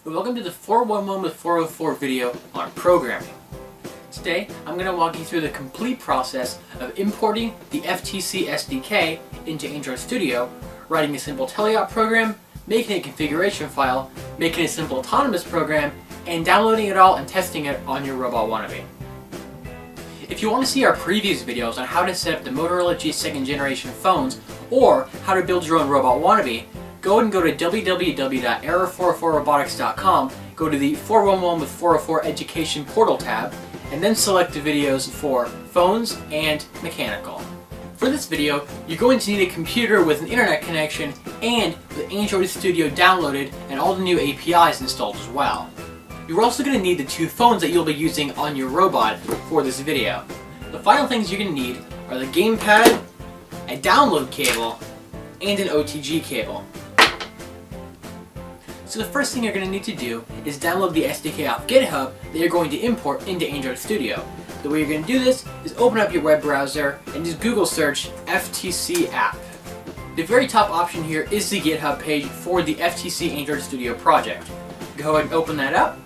and welcome to the 411 with 404 video on programming. Today, I'm going to walk you through the complete process of importing the FTC SDK into Android Studio, writing a simple teleop program, making a configuration file, making a simple autonomous program, and downloading it all and testing it on your Robot Wannabe. If you want to see our previous videos on how to set up the Motorola G2nd generation phones or how to build your own Robot Wannabe, go ahead and go to www.error404robotics.com, go to the 411 with 404 Education Portal tab, and then select the videos for phones and mechanical. For this video, you're going to need a computer with an internet connection and with Android Studio downloaded and all the new APIs installed as well. You're also going to need the two phones that you'll be using on your robot for this video. The final things you're going to need are the gamepad, a download cable, and an OTG cable. So the first thing you're going to need to do is download the SDK off GitHub that you're going to import into Android Studio. The way you're going to do this is open up your web browser and just Google search FTC app. The very top option here is the GitHub page for the FTC Android Studio project. Go ahead and open that up.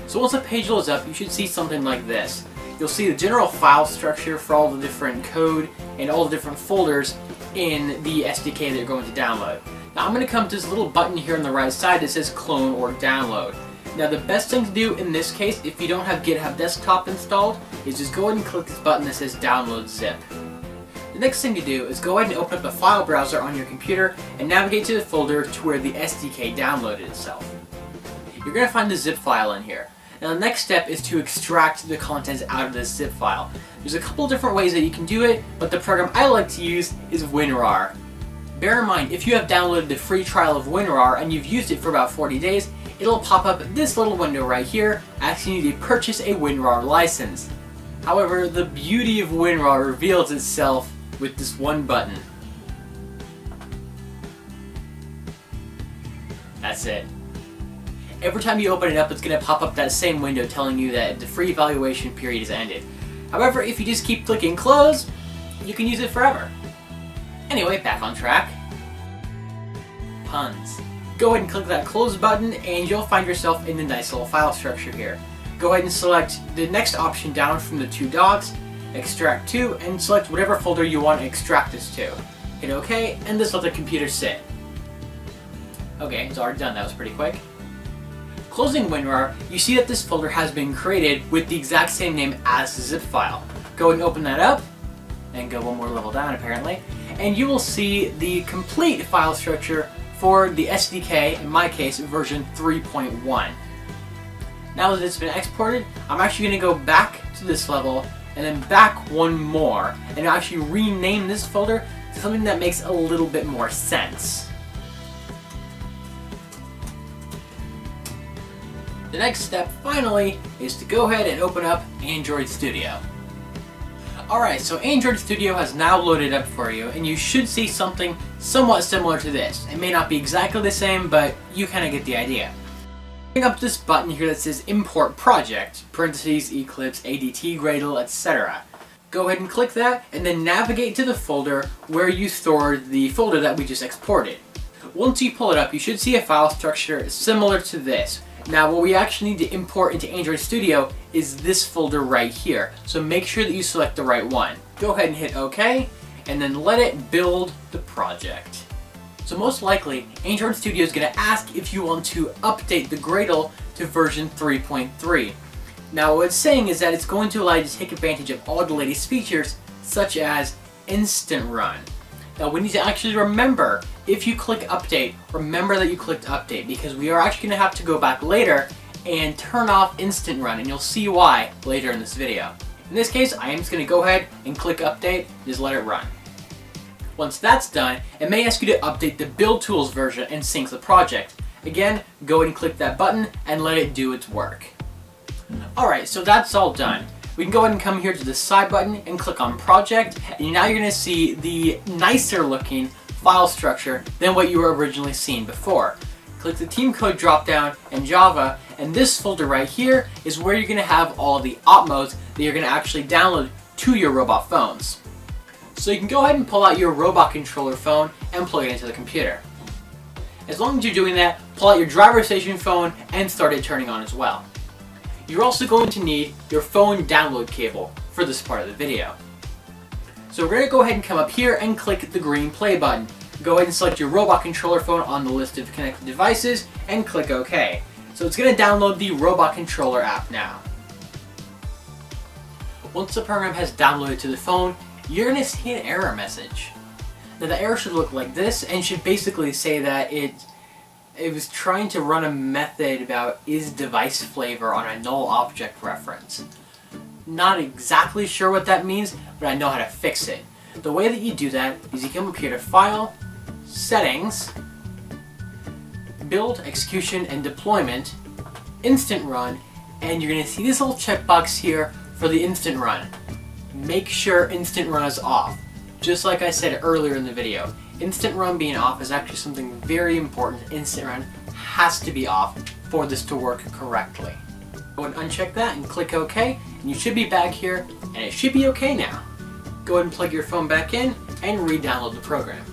So once the page loads up, you should see something like this. You'll see the general file structure for all the different code and all the different folders in the SDK that you're going to download. Now I'm going to come to this little button here on the right side that says clone or download. Now the best thing to do in this case, if you don't have GitHub Desktop installed, is just go ahead and click this button that says download zip. The next thing to do is go ahead and open up a file browser on your computer and navigate to the folder to where the SDK downloaded itself. You're going to find the zip file in here. Now the next step is to extract the contents out of this zip file. There's a couple different ways that you can do it, but the program I like to use is WinRAR. Bear in mind, if you have downloaded the free trial of WinRAR and you've used it for about 40 days, it'll pop up this little window right here asking you to purchase a WinRAR license. However, the beauty of WinRAR reveals itself with this one button. That's it. Every time you open it up, it's going to pop up that same window telling you that the free evaluation period is ended. However, if you just keep clicking close, you can use it forever. Anyway, back on track. Puns. Go ahead and click that close button and you'll find yourself in the nice little file structure here. Go ahead and select the next option down from the two dots, extract to, and select whatever folder you want to extract this to. Hit OK, and just let the computer sit. Okay, it's already done. That was pretty quick. Closing WinRAR, you see that this folder has been created with the exact same name as the zip file. Go ahead and open that up, and go one more level down apparently, and you will see the complete file structure for the SDK, in my case, version 3.1. Now that it's been exported, I'm actually going to go back to this level, and then back one more, and actually rename this folder to something that makes a little bit more sense. The next step, finally, is to go ahead and open up Android Studio. Alright, so Android Studio has now loaded up for you, and you should see something somewhat similar to this. It may not be exactly the same, but you kind of get the idea. Bring up this button here that says Import Project, parentheses, Eclipse, ADT, Gradle, etc. Go ahead and click that, and then navigate to the folder where you stored the folder that we just exported. Once you pull it up, you should see a file structure similar to this. Now what we actually need to import into Android Studio is this folder right here, so make sure that you select the right one. Go ahead and hit OK, and then let it build the project. So most likely, Android Studio is going to ask if you want to update the Gradle to version 3.3. Now what it's saying is that it's going to allow you to take advantage of all the latest features, such as Instant Run. Now we need to actually remember, if you click update, remember that you clicked update, because we are actually going to have to go back later and turn off Instant Run, and you'll see why later in this video. In this case, I am just going to go ahead and click update, just let it run. Once that's done, it may ask you to update the Build Tools version and sync the project. Again, go ahead and click that button and let it do its work. Alright, so that's all done. We can go ahead and come here to the side button and click on Project, and now you're going to see the nicer looking file structure than what you were originally seeing before. Click the Team Code dropdown and Java, and this folder right here is where you're going to have all the Opmos that you're going to actually download to your robot phones. So you can go ahead and pull out your robot controller phone and plug it into the computer. As long as you're doing that, pull out your driver's station phone and start it turning on as well. You're also going to need your phone download cable for this part of the video. So we're going to go ahead and come up here and click the green play button. Go ahead and select your robot controller phone on the list of connected devices and click OK. So it's going to download the robot controller app now. Once the program has downloaded to the phone, you're going to see an error message. Now the error should look like this and should basically say that it was trying to run a method about is device flavor on a null object reference. Not exactly sure what that means, but I know how to fix it. The way that you do that is you come up here to File, Settings, Build, Execution, and Deployment, Instant Run, and you're going to see this little checkbox here for the Instant Run. Make sure Instant Run is off. Just like I said earlier in the video, Instant Run being off is actually something very important. Instant Run has to be off for this to work correctly. Go ahead and uncheck that and click OK, and you should be back here, and it should be okay now. Go ahead and plug your phone back in and re-download the program.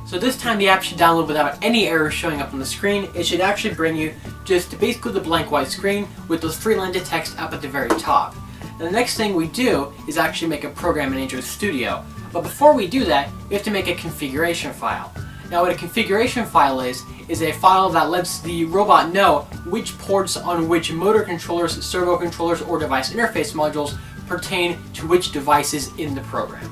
So this time the app should download without any errors showing up on the screen. It should actually bring you just basically the blank white screen with those 3 lines of text up at the very top. And the next thing we do is actually make a program in Android Studio. But before we do that, we have to make a configuration file. Now what a configuration file is a file that lets the robot know which ports on which motor controllers, servo controllers, or device interface modules pertain to which devices in the program.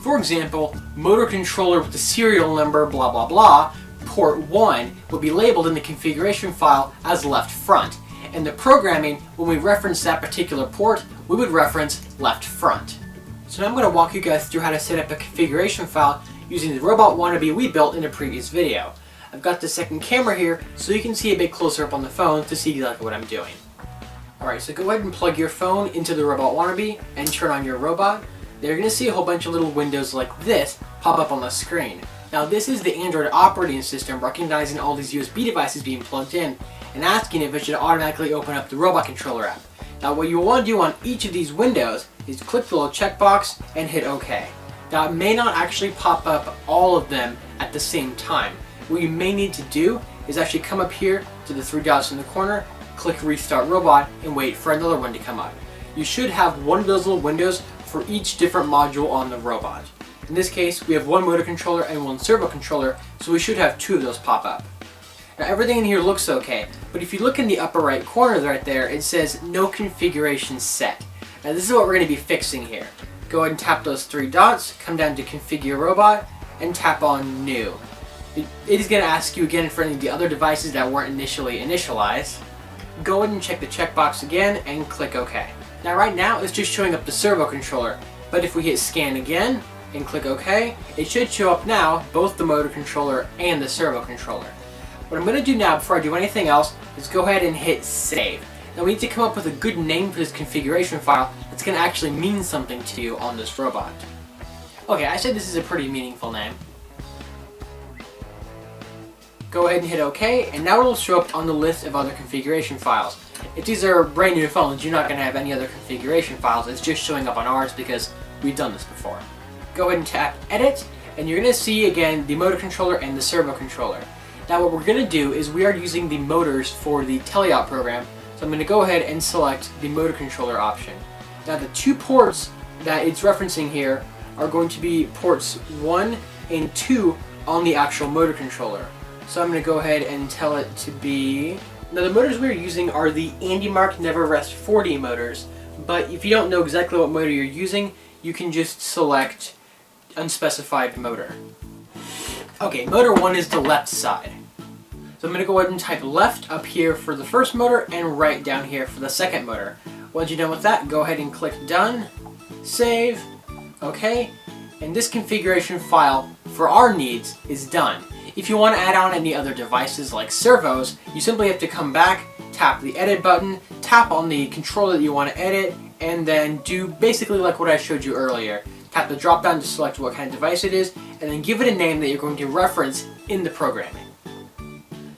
For example, motor controller with the serial number blah blah blah, port 1 would be labeled in the configuration file as left front. And the programming, when we reference that particular port, we would reference left front. So now I'm going to walk you guys through how to set up a configuration file using the Robot Wannabe we built in a previous video. I've got the second camera here so you can see a bit closer up on the phone to see exactly what I'm doing. Alright, so go ahead and plug your phone into the Robot Wannabe and turn on your robot. Now you're going to see a whole bunch of little windows like this pop up on the screen. Now this is the Android operating system recognizing all these USB devices being plugged in and asking if it should automatically open up the robot controller app. Now what you want to do on each of these windows is click the little checkbox and hit OK. Now it may not actually pop up all of them at the same time. What you may need to do is actually come up here to the 3 dots in the corner, click Restart Robot, and wait for another one to come up. You should have one of those little windows for each different module on the robot. In this case, we have one motor controller and one servo controller, so we should have 2 of those pop up. Now everything in here looks okay, but if you look in the upper right corner right there, it says no configuration set. Now this is what we're going to be fixing here. Go ahead and tap those 3 dots, come down to Configure Robot, and tap on New. It is going to ask you again for any of the other devices that weren't initially initialized. Go ahead and check the checkbox again and click OK. Now right now it's just showing up the servo controller, but if we hit Scan again and click OK, it should show up now both the motor controller and the servo controller. What I'm going to do now before I do anything else is go ahead and hit Save. Now we need to come up with a good name for this configuration file that's going to actually mean something to you on this robot. Okay, I said this is a pretty meaningful name. Go ahead and hit OK, and now it'll show up on the list of other configuration files. If these are brand new phones, you're not going to have any other configuration files. It's just showing up on ours because we've done this before. Go ahead and tap Edit, and you're going to see again the motor controller and the servo controller. Now what we're going to do is we are using the motors for the teleop program, so I'm going to go ahead and select the motor controller option. Now the 2 ports that it's referencing here are going to be ports 1 and 2 on the actual motor controller. So I'm going to go ahead and tell it to be... Now the motors we're using are the AndyMark NeverRest 4D motors, but if you don't know exactly what motor you're using, you can just select unspecified motor. Okay, motor 1 is the left side. So I'm going to go ahead and type left up here for the first motor and right down here for the second motor. Once you're done with that, go ahead and click Done, Save, OK, and this configuration file for our needs is done. If you want to add on any other devices like servos, you simply have to come back, tap the Edit button, tap on the controller that you want to edit, and then do basically like what I showed you earlier. Tap the drop down to select what kind of device it is, and then give it a name that you're going to reference in the programming.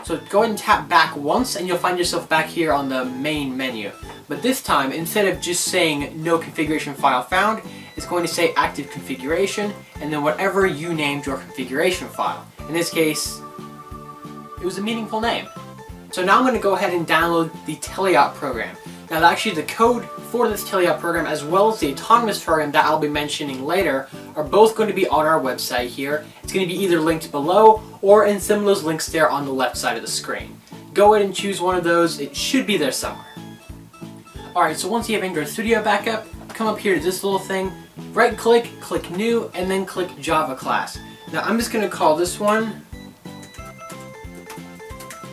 So go ahead and tap back once and you'll find yourself back here on the main menu. But this time, instead of just saying no configuration file found, is going to say active configuration, and then whatever you named your configuration file. In this case, it was a meaningful name. So now I'm going to go ahead and download the Teleop program. Now actually the code for this Teleop program as well as the Autonomous program that I'll be mentioning later are both going to be on our website here. It's going to be either linked below or in some of those links there on the left side of the screen. Go ahead and choose one of those. It should be there somewhere. Alright, so once you have Android Studio back up, come up here to this little thing, right click, click New, and then click Java Class. Now I'm just going to call this one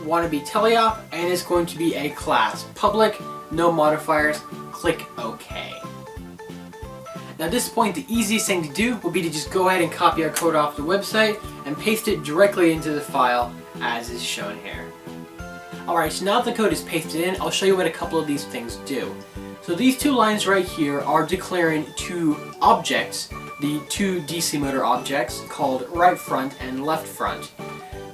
Wannabe Teleop, and it's going to be a class. Public, no modifiers, click OK. Now at this point the easiest thing to do will be to just go ahead and copy our code off the website and paste it directly into the file as is shown here. Alright, so now that the code is pasted in, I'll show you what a couple of these things do. So these two lines right here are declaring two objects, the two DC motor objects called right front and left front.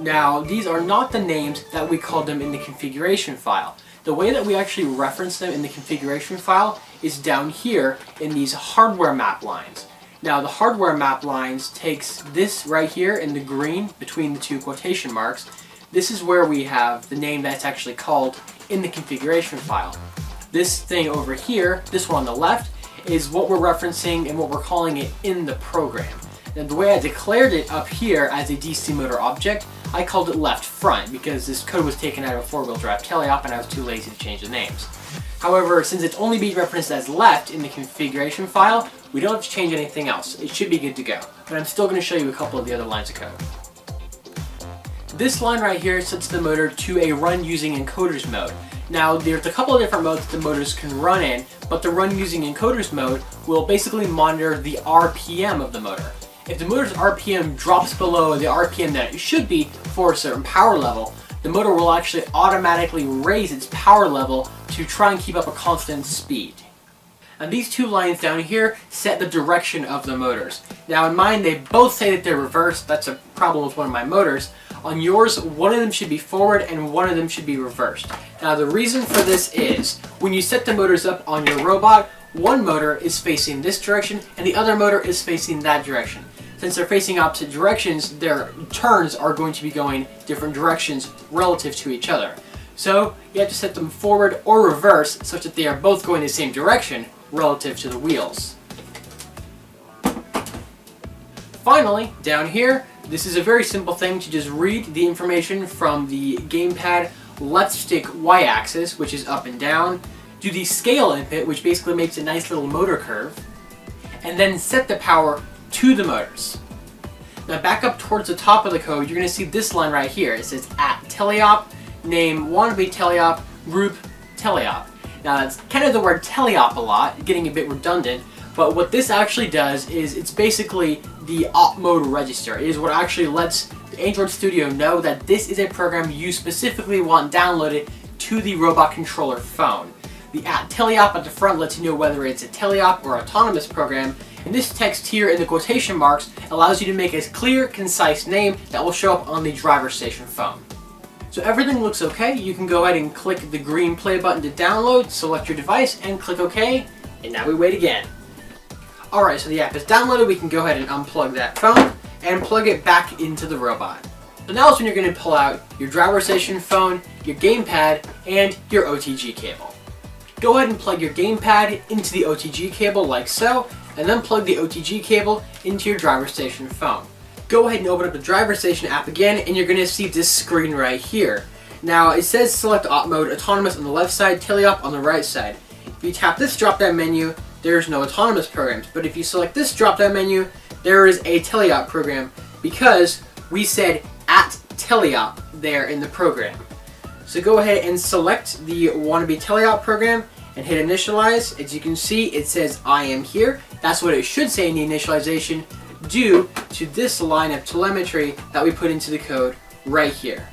Now these are not the names that we called them in the configuration file. The way that we actually reference them in the configuration file is down here in these hardware map lines. Now the hardware map lines takes this right here in the green between the two quotation marks. This is where we have the name that's actually called in the configuration file. This thing over here, this one on the left, is what we're referencing and what we're calling it in the program. And the way I declared it up here as a DC motor object, I called it left front because this code was taken out of four-wheel drive Teleop and I was too lazy to change the names. However, since it's only being referenced as left in the configuration file, we don't have to change anything else. It should be good to go. But I'm still going to show you a couple of the other lines of code. This line right here sets the motor to a run using encoders mode. Now there's a couple of different modes that the motors can run in, but the run using encoders mode will basically monitor the RPM of the motor. If the motor's RPM drops below the RPM that it should be for a certain power level, the motor will actually automatically raise its power level to try and keep up a constant speed. And these two lines down here set the direction of the motors. Now in mine, they both say that they're reversed. That's a problem with one of my motors. On yours, one of them should be forward and one of them should be reversed. Now the reason for this is, when you set the motors up on your robot, one motor is facing this direction and the other motor is facing that direction. Since they're facing opposite directions, their turns are going to be going different directions relative to each other. So you have to set them forward or reverse such that they are both going the same direction relative to the wheels. Finally, down here, this is a very simple thing to just read the information from the gamepad left stick y-axis, which is up and down, do the scale input, which basically makes a nice little motor curve, and then set the power to the motors. Now back up towards the top of the code, you're going to see this line right here. It says at Teleop, name Wannabe Teleop, group Teleop. Now that's kind of the word Teleop a lot, getting a bit redundant, but what this actually does is it's basically the op mode register. It is what actually lets the Android Studio know that this is a program you specifically want downloaded to the robot controller phone. The at Teleop at the front lets you know whether it's a Teleop or autonomous program, and this text here in the quotation marks allows you to make a clear, concise name that will show up on the driver station phone. So everything looks okay. You can go ahead and click the green play button to download, select your device, and click OK, and now we wait again. Alright, so the app is downloaded. We can go ahead and unplug that phone and plug it back into the robot. So now is when you're going to pull out your driver station phone, your gamepad, and your OTG cable. Go ahead and plug your gamepad into the OTG cable like so, and then plug the OTG cable into your driver station phone. Go ahead and open up the driver station app again, and you're going to see this screen right here. Now it says select op mode autonomous on the left side, Teleop on the right side. If you tap this drop down menu, there's no autonomous programs, but if you select this drop down menu, there is a Teleop program because we said at Teleop there in the program. So go ahead and select the Wannabe Teleop program and hit initialize. As you can see, it says I am here. That's what it should say in the initialization due to this line of telemetry that we put into the code right here.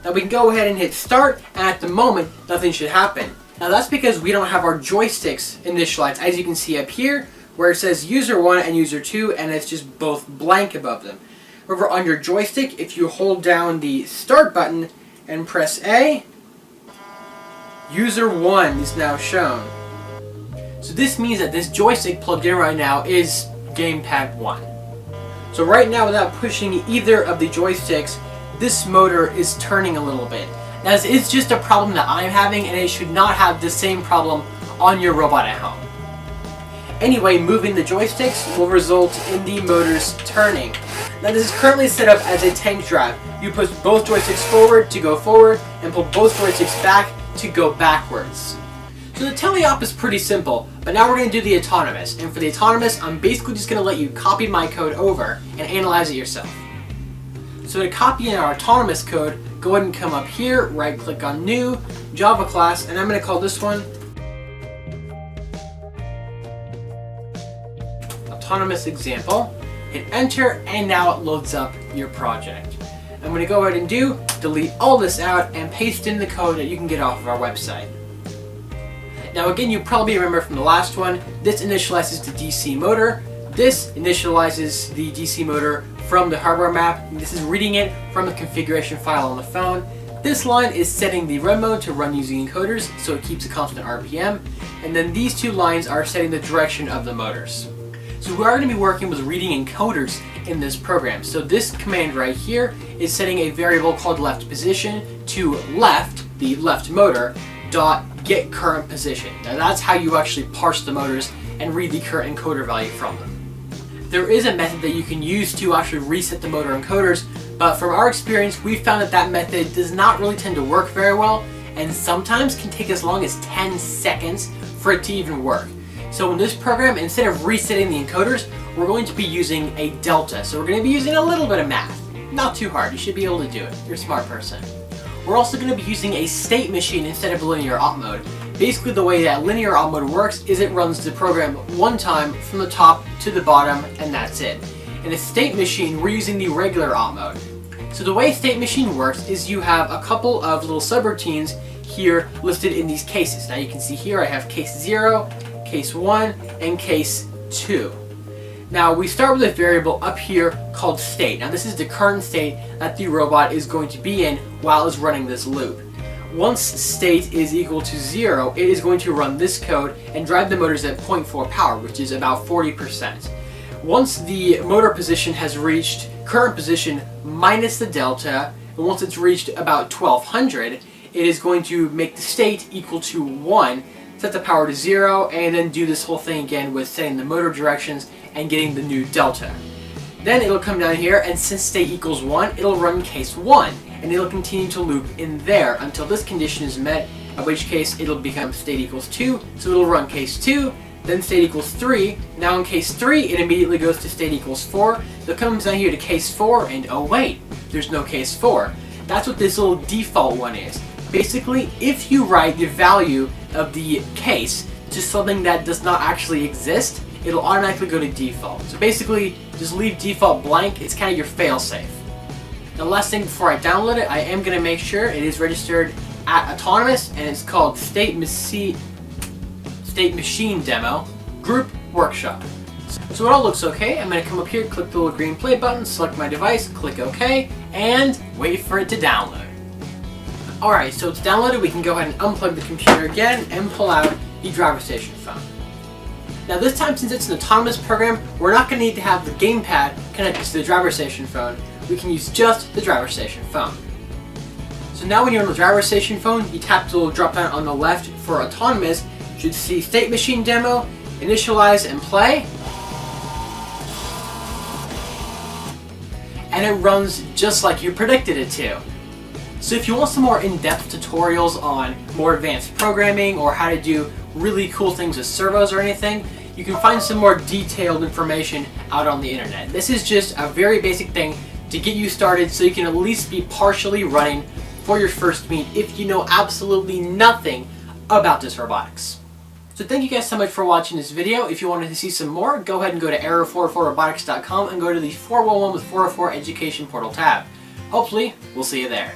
Now we can go ahead and hit start, and at the moment nothing should happen. Now that's because we don't have our joysticks initialized, as you can see up here where it says user 1 and user 2 and it's just both blank above them. However, on your joystick, if you hold down the start button and press A, user 1 is now shown. So this means that this joystick plugged in right now is gamepad 1. So right now, without pushing either of the joysticks, this motor is turning a little bit. Now this is just a problem that I'm having, and it should not have the same problem on your robot at home. Anyway, moving the joysticks will result in the motors turning. Now this is currently set up as a tank drive. You push both joysticks forward to go forward, and pull both joysticks back to go backwards. So the teleop is pretty simple, but now we're going to do the autonomous. And for the autonomous, I'm basically just going to let you copy my code over and analyze it yourself. So to copy in our autonomous code, go ahead and come up here, right click on New, Java class, and I'm going to call this one Autonomous Example. Hit enter, and now it loads up your project. I'm going to go ahead and delete all this out and paste in the code that you can get off of our website. Now again, you probably remember from the last one, this initializes the DC motor. This initializes the DC motor from the hardware map. This is reading it from a configuration file on the phone. This line is setting the run mode to run using encoders, so it keeps a constant RPM. And then these two lines are setting the direction of the motors. So we are going to be working with reading encoders in this program. So this command right here is setting a variable called left position to left, the left motor, dot get current position. Now that's how you actually parse the motors and read the current encoder value from them. There is a method that you can use to actually reset the motor encoders, but from our experience, we found that that method does not really tend to work very well, and sometimes can take as long as 10 seconds for it to even work. So in this program, instead of resetting the encoders, we're going to be using a delta. So we're going to be using a little bit of math. Not too hard, you should be able to do it. You're a smart person. We're also going to be using a state machine instead of linear op mode. Basically the way that linear op mode works is it runs the program one time from the top to the bottom, and that's it. In a state machine, we're using the regular op mode. So the way state machine works is you have a couple of little subroutines here listed in these cases. Now you can see here I have case 0, case 1, and case 2. Now we start with a variable up here called state. Now this is the current state that the robot is going to be in while it's running this loop. Once state is equal to 0, it is going to run this code and drive the motors at 0.4 power, which is about 40%. Once the motor position has reached current position minus the delta, and once it's reached about 1200, it is going to make the state equal to 1, set the power to 0, and then do this whole thing again with setting the motor directions and getting the new delta. Then it'll come down here, and since state equals 1, it'll run case 1, and it'll continue to loop in there until this condition is met, in which case it'll become state equals 2, so it'll run case 2, then state equals 3. Now in case 3, it immediately goes to state equals 4. So it comes down here to case 4, and oh wait, there's no case 4. That's what this little default one is. Basically, if you write the value of the case to something that does not actually exist, it'll automatically go to default. So basically, just leave default blank. It's kind of your fail-safe. The last thing before I download it, I am going to make sure it is registered at Autonomous, and it's called State Machine Demo Group Workshop. So it all looks okay. I'm going to come up here, click the little green play button, select my device, click OK, and wait for it to download. Alright, so it's downloaded. We can go ahead and unplug the computer again and pull out the driver station phone. Now this time, since it's an autonomous program, we're not going to need to have the gamepad connected to the driver station phone. We can use just the driver station phone. So now when you're on the driver station phone, you tap the little drop down on the left for autonomous. You should see State Machine Demo, Initialize, and Play. And it runs just like you predicted it to. So if you want some more in-depth tutorials on more advanced programming or how to do really cool things with servos or anything, you can find some more detailed information out on the internet. This is just a very basic thing to get you started so you can at least be partially running for your first meet if you know absolutely nothing about this robotics. So thank you guys so much for watching this video. If you wanted to see some more, go ahead and go to arrow44robotics.com and go to the 411 with 404 Education Portal tab. Hopefully, we'll see you there.